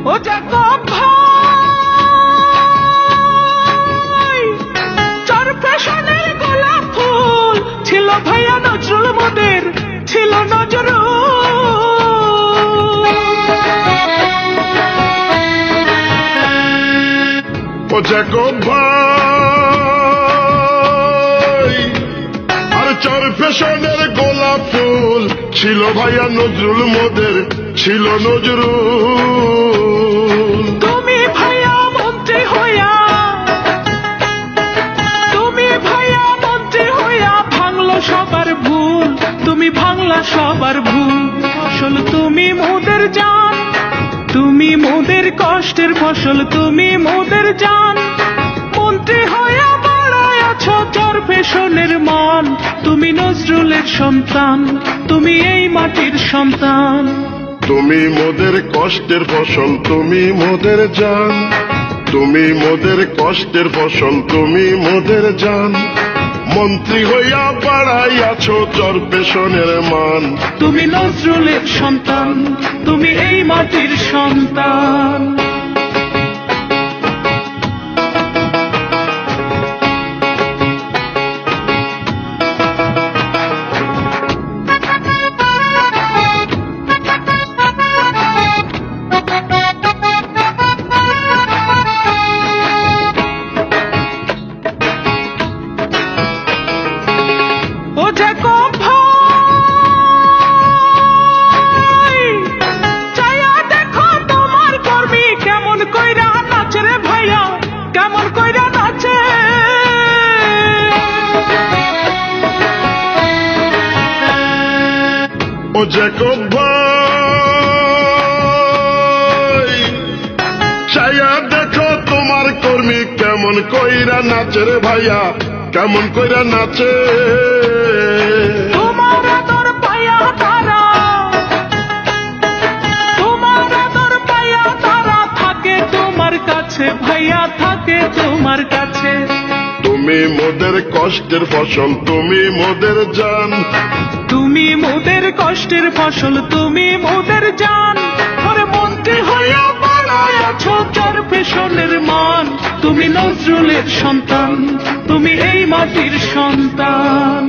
ও জাকব ভাই চার ফ্যাশনের গোলাপ ফুল ছিল ভাইয়া নজরুল মোদের ছিল নজরুল। ও জাকব ভাই আর চার ফ্যাশনের গোলাপ ফুল ছিল ভাইয়া নজরুল মোদের ছিল নজরুল। তুমি ভাইয়া মন্ত্রী হইয়া ভাঙলো সবার ভুল, তুমি ভাঙলা সবার ভুল। ফসল তুমি মোদের জান, তুমি মোদের কষ্টের ফসল, তুমি মোদের জান। মন্ত্রী হইয়া বাড়াইয়াছ চার ফ্যাশনের মান, তুমি নজরুলের সন্তান, তুমি এই মাটির সন্তান। তুমি মোদের কষ্টের ফসল, তুমি মোদের জান, তুমি মোদের কষ্টের ফসল, তুমি মোদের জান। মন্ত্রী হইয়া বাড়াইয়াছ চর পেশনের মান, তুমি নজরুলের সন্তান, তুমি এই মাটির সন্তান। ও জাকব ভাই চাইয়া দেখো তোমার কর্মী কেমন কইরা নাচে রে ভাইয়া, কেমন কইরা নাচে। ও জাকব ভাই চাইয়া দেখো তোমার কর্মী কেমন কইরা নাচে রে ভাইয়া, কেমন কইরা নাচে। তোমার আদর পাইয়া তারা, তোমার আদর পাইয়া তারা থাকে তোমার কাছে ভাইয়া, থাকে তোমার কাছে। তুমি মোদের কষ্টের ফসল, তুমি মোদের জান, তুমি মোদের কষ্টের ফসল, তুমি মোদের জান। ওরে মন্ত্রী হইয়া বাড়াইয়াছ চার ফ্যাশনের মান, তুমি নজরুলের সন্তান, তুমি এই মাটির সন্তান।